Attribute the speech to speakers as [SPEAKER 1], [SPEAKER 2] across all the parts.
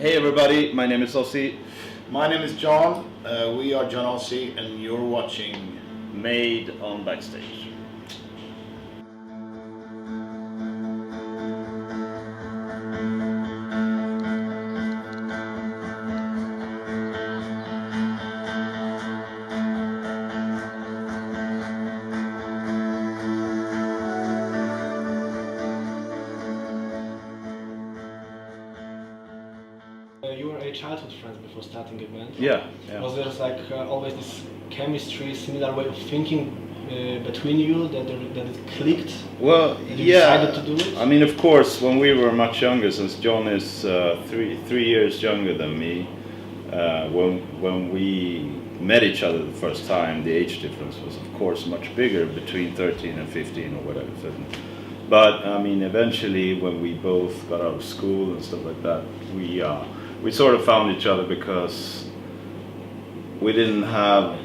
[SPEAKER 1] Hey everybody, my name is Ossi.
[SPEAKER 2] My name is John. We are Johnossi, and you're watching
[SPEAKER 1] Made on Backstage.
[SPEAKER 3] You were a childhood friends before starting a band.
[SPEAKER 1] Yeah.
[SPEAKER 3] Was there always this chemistry, similar way of thinking between you that it clicked?
[SPEAKER 1] Well,
[SPEAKER 3] that you decided to do it?
[SPEAKER 1] I mean, of course, when we were much younger, since John is three years younger than me, when we met each other the first time, the age difference was, of course, much bigger, between 13 and 15 or whatever. But I mean, eventually, when we both got out of school and stuff like that, we sort of found each other because we didn't have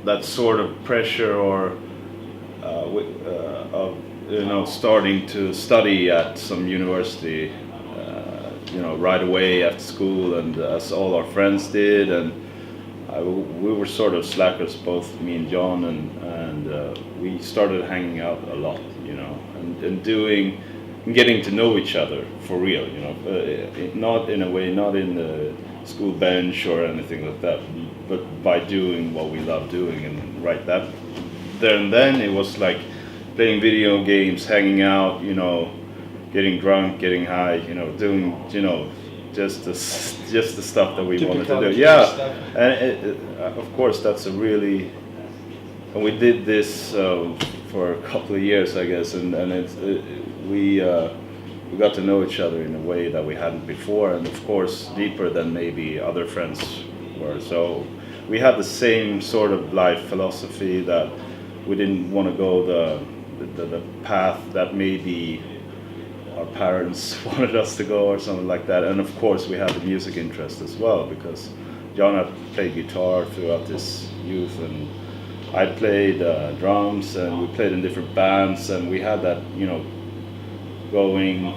[SPEAKER 1] that sort of pressure or of starting to study at some university right away after school, and as all our friends did, and we were sort of slackers, both me and John, and we started hanging out a lot, and getting to know each other for real, not in a way, not in the school bench or anything like that, but by doing what we love doing. And right there and then it was like playing video games, hanging out, getting drunk, getting high, doing, just the stuff that we wanted to do. Yeah,
[SPEAKER 3] stuff.
[SPEAKER 1] and of course and we did this for a couple of years, I guess, and we got to know each other in a way that we hadn't before, and of course deeper than maybe other friends were. So we had the same sort of life philosophy, that we didn't want to go the path that maybe our parents wanted us to go or something like that. And of course we had the music interest as well, because John had played guitar throughout his youth, and I played drums, and we played in different bands, and we had that going.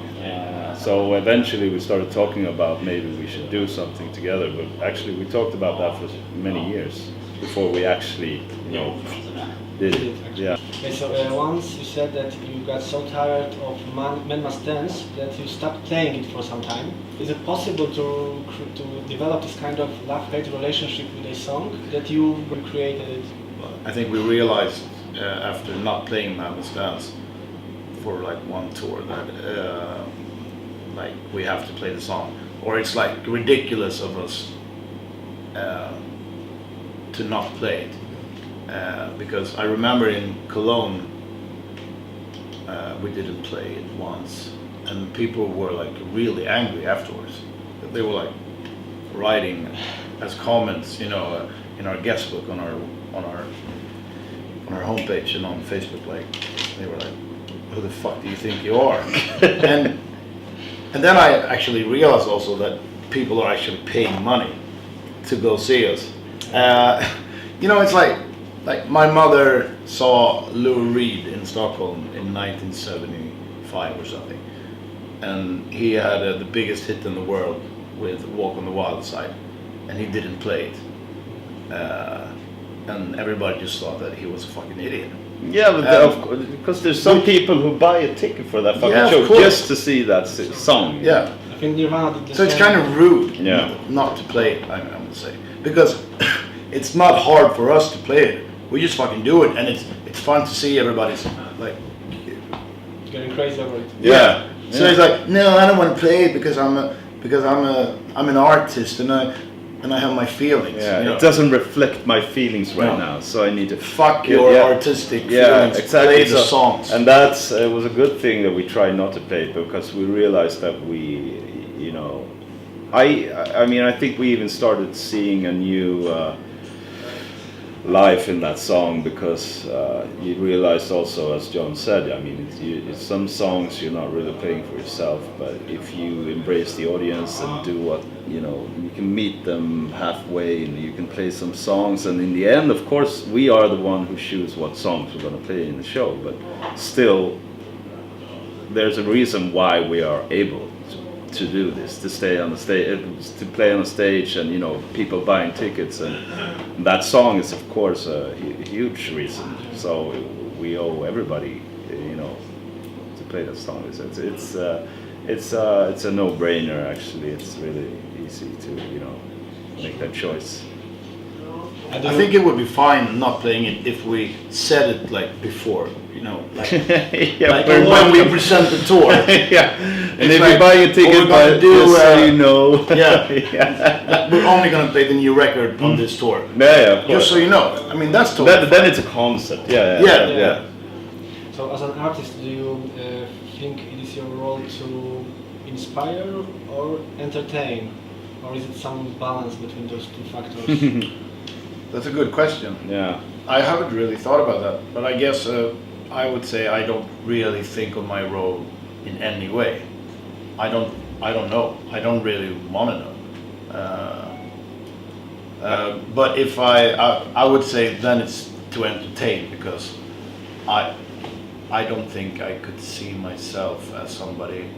[SPEAKER 1] So eventually we started talking about maybe we should do something together, but actually we talked about that for many years before we actually did it. Yeah.
[SPEAKER 3] Okay, so once you said that you got so tired of Men Must Dance that you stopped playing it for some time. Is it possible to develop this kind of love-hate relationship with a song that you created it?
[SPEAKER 2] I think we realized after not playing Man Must Dance for like one tour that like we have to play the song, or it's like ridiculous of us to not play it, because I remember in Cologne we didn't play it once, and people were like really angry afterwards. They were like writing as comments, in our guest book on our homepage and on Facebook, like they were like, "Who the fuck do you think you are?" and then I actually realized also that people are actually paying money to go see us. It's like my mother saw Lou Reed in Stockholm in 1975 or something, and he had the biggest hit in the world with Walk on the Wild Side, and he didn't play it. And everybody just thought that he was a fucking idiot.
[SPEAKER 1] Yeah, but because there's some people who buy a ticket for that fucking show just to see that song.
[SPEAKER 2] Yeah.
[SPEAKER 3] I think Nirvana did the
[SPEAKER 2] So it's
[SPEAKER 3] same.
[SPEAKER 2] kind of rude
[SPEAKER 1] Yeah.
[SPEAKER 2] not to play it, I would say. Because it's not hard for us to play it. We just fucking do it, and it's fun to see everybody's like
[SPEAKER 3] Getting crazy over it.
[SPEAKER 1] Yeah.
[SPEAKER 2] So it's like, no, I don't want to play it because I'm an artist, and I have my feelings.
[SPEAKER 1] Yeah, it doesn't reflect my feelings right
[SPEAKER 2] No.
[SPEAKER 1] now, so I need to
[SPEAKER 2] Fuck your artistic feelings.
[SPEAKER 1] Yeah, exactly.
[SPEAKER 2] Play the songs.
[SPEAKER 1] And it was a good thing that we tried not to play it, because we realized that I think we even started seeing a new life in that song, because you realize also, as John said, I mean, it's some songs you're not really playing for yourself, but if you embrace the audience and do what, you can meet them halfway, and you can play some songs, and in the end, of course, we are the one who choose what songs we're going to play in the show, but still, there's a reason why we are able to do this, to stay on the stage, to play on the stage, and people buying tickets, and that song is of course a huge reason. So we owe everybody, to play that song. It's a no-brainer actually. It's really easy to make that choice.
[SPEAKER 2] I think it would be fine not playing it if we said it like before, like, like when we present the tour.
[SPEAKER 1] Yeah, and
[SPEAKER 2] It's
[SPEAKER 1] if
[SPEAKER 2] like,
[SPEAKER 1] you buy a ticket, just so you know.
[SPEAKER 2] Yeah, we're only gonna play the new record on this tour.
[SPEAKER 1] Yeah, of course.
[SPEAKER 2] Just so you know. I mean, that's totally
[SPEAKER 1] Then it's a concept. Yeah.
[SPEAKER 3] So as an artist, do you think it is your role to inspire or entertain? Or is it some balance between those two factors?
[SPEAKER 2] That's a good question.
[SPEAKER 1] Yeah.
[SPEAKER 2] I haven't really thought about that, but I guess I would say I don't really think of my role in any way. I don't know. I don't really want to know. But if I would say then it's to entertain, because I don't think I could see myself as somebody.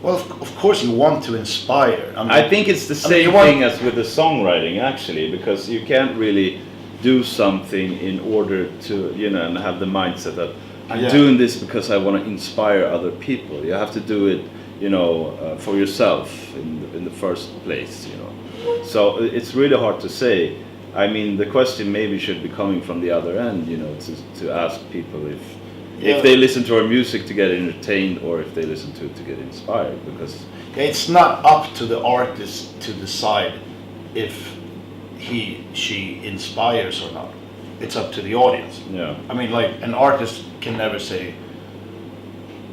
[SPEAKER 2] Well, of course you want to inspire.
[SPEAKER 1] I think it's the same thing as with the songwriting actually, because you can't really do something in order to, and have the mindset that I'm doing this because I want to inspire other people. You have to do it, for yourself in the first place, So it's really hard to say. I mean, the question maybe should be coming from the other end, to ask people if they listen to our music to get entertained or if they listen to it to get inspired, because
[SPEAKER 2] it's not up to the artist to decide if she inspires or not. It's up to the audience.
[SPEAKER 1] Yeah.
[SPEAKER 2] I mean, like, an artist can never say,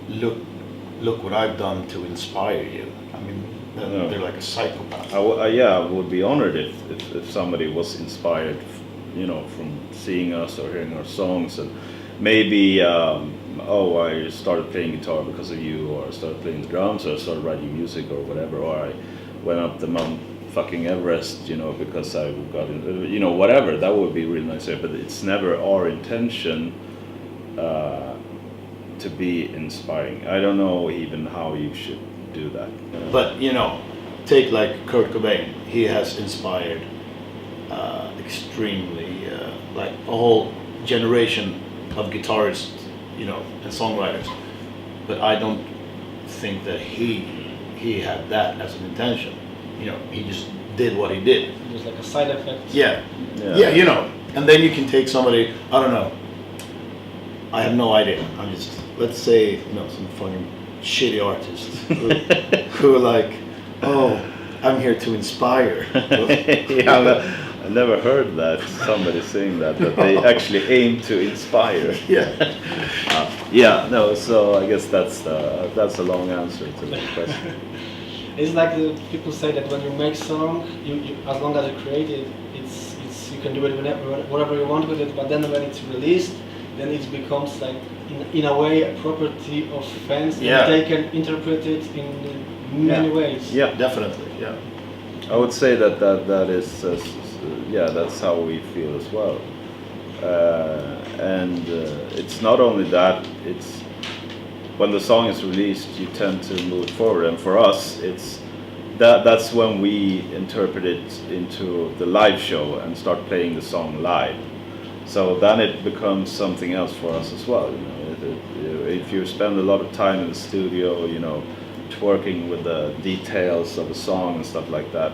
[SPEAKER 2] look what I've done to inspire you. I mean, they're like a psychopath.
[SPEAKER 1] I would be honored if somebody was inspired, from seeing us or hearing our songs, and maybe I started playing guitar because of you, or I started playing the drums, or I started writing music or whatever, or I went up the Mount fucking Everest, because I got whatever. That would be really nice, but it's never our intention to be inspiring. I don't know even how you should do that.
[SPEAKER 2] But take like Kurt Cobain. He has inspired extremely like a whole generation of guitarists, and songwriters. But I don't think that he had that as an intention. He just did what he did.
[SPEAKER 3] It was like a side effect.
[SPEAKER 2] Yeah. And then you can take somebody, I don't know. I have no idea. I'm just, let's say, some fucking shitty artist who are like, oh, I'm here to inspire.
[SPEAKER 1] I never heard that, somebody saying that they actually aim to inspire. So I guess that's a long answer to that question.
[SPEAKER 3] It's like the people say that when you make song, you as long as you create it, it's you can do it whatever you want with it. But then when it's released, then it becomes like in a way a property of fans, and they can interpret it in many ways.
[SPEAKER 2] Yeah, definitely. Yeah,
[SPEAKER 1] I would say that is that's how we feel as well. And it's not only that, it's when the song is released, you tend to move forward, and for us, it's that's when we interpret it into the live show and start playing the song live. So then it becomes something else for us as well. If you spend a lot of time in the studio, working with the details of a song and stuff like that,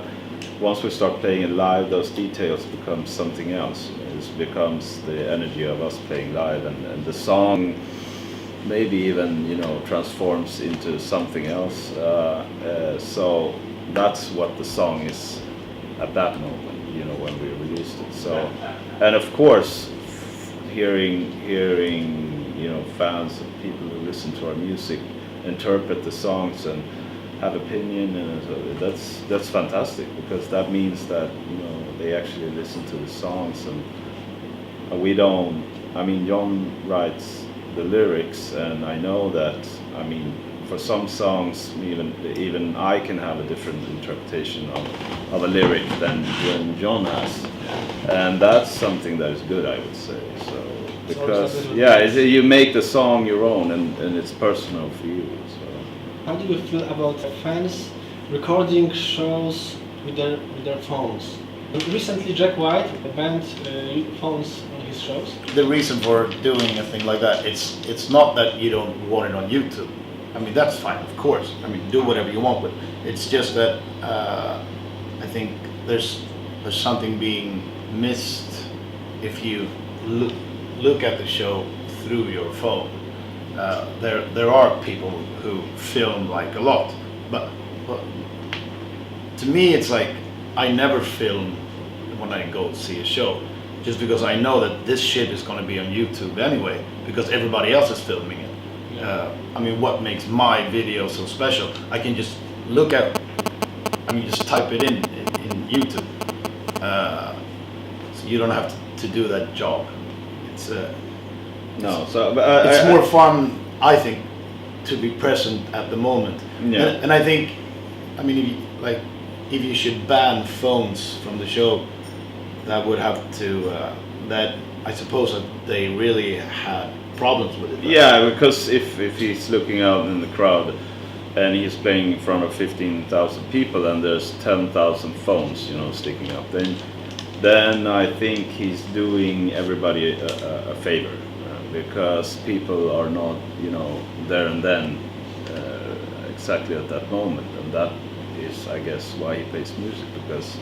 [SPEAKER 1] once we start playing it live, those details become something else. It becomes the energy of us playing live, and the song maybe even transforms into something else. So that's what the song is at that moment, when we released it. So, and of course, hearing fans and people who listen to our music interpret the songs and have opinion, and that's fantastic, because that means that they actually listen to the songs, and we don't. I mean, John writes the lyrics, and I know that. I mean, for some songs, even I can have a different interpretation of a lyric than John has, and that's something that is good, I would say. So because you make the song your own, and it's personal for you. So.
[SPEAKER 3] How do you feel about fans recording shows with their phones? Recently, Jack White banned phones on his shows.
[SPEAKER 2] The reason for doing a thing like that, it's not that you don't want it on YouTube. I mean, that's fine, of course. I mean, do whatever you want, but it's just that I think there's something being missed if you look at the show through your phone. There are people who film like a lot, but to me it's like I never film when I go see a show, just because I know that this shit is going to be on YouTube anyway, because everybody else is filming it. I mean, what makes my video so special? I can just look at, I mean, just type it in YouTube, so you don't have to do that job. It's
[SPEAKER 1] No, so
[SPEAKER 2] it's more fun, I think, to be present at the moment.
[SPEAKER 1] Yeah.
[SPEAKER 2] And I think, I mean, if you should ban phones from the show, that would have to, that I suppose that they really had problems with it.
[SPEAKER 1] Yeah, because if he's looking out in the crowd and he's playing in front of 15,000 people and there's 10,000 phones, you know, sticking up, then I think he's doing everybody a favor, because people are not, you know, there and then exactly at that moment, and that is, I guess, why he plays music, because,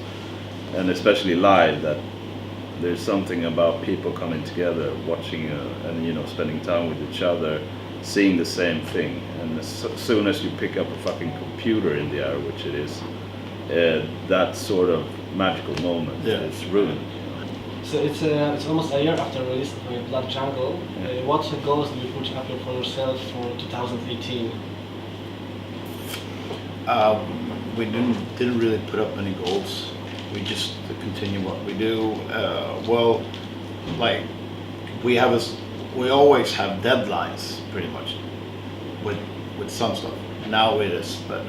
[SPEAKER 1] and especially live, that there's something about people coming together, watching and, you know, spending time with each other, seeing the same thing, and as soon as you pick up a fucking computer in the air, which it is, that sort of magical moment is ruined.
[SPEAKER 3] So it's almost a year after release of Blood Jungle. What goals do you put up for yourself for 2018?
[SPEAKER 2] We didn't really put up any goals. We just continue what we do. Well, like we always have deadlines pretty much with some stuff. Now it is, but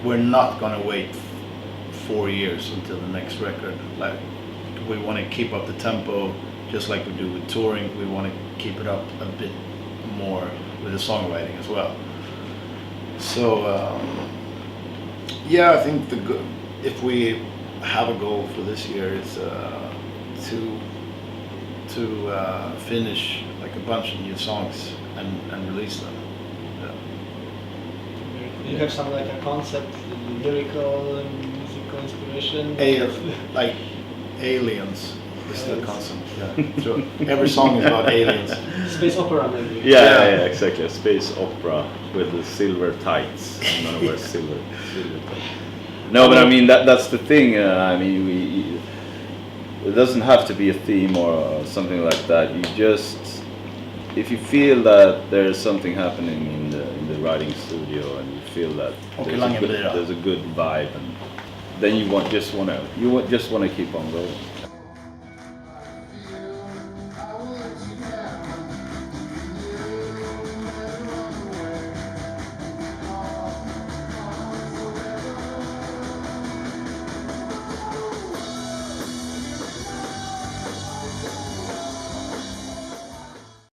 [SPEAKER 2] we're not gonna wait 4 years until the next record. Like, we want to keep up the tempo, just like we do with touring. We want to keep it up a bit more with the songwriting as well. So yeah, I think if we have a goal for this year, it's to finish like a bunch of new songs and release them.
[SPEAKER 3] Do you have some like a concept, lyrical and musical inspiration?
[SPEAKER 2] Like aliens is the concept. Yeah. So every song is about aliens.
[SPEAKER 3] Space opera maybe.
[SPEAKER 1] Yeah, exactly. A space opera with the silver tights. I'm gonna wear silver tights. No, but I mean that's the thing. I mean, it doesn't have to be a theme or something like that. You just, if you feel that there's something happening in the writing studio and you feel that there's a good vibe, and then you just want to keep on going.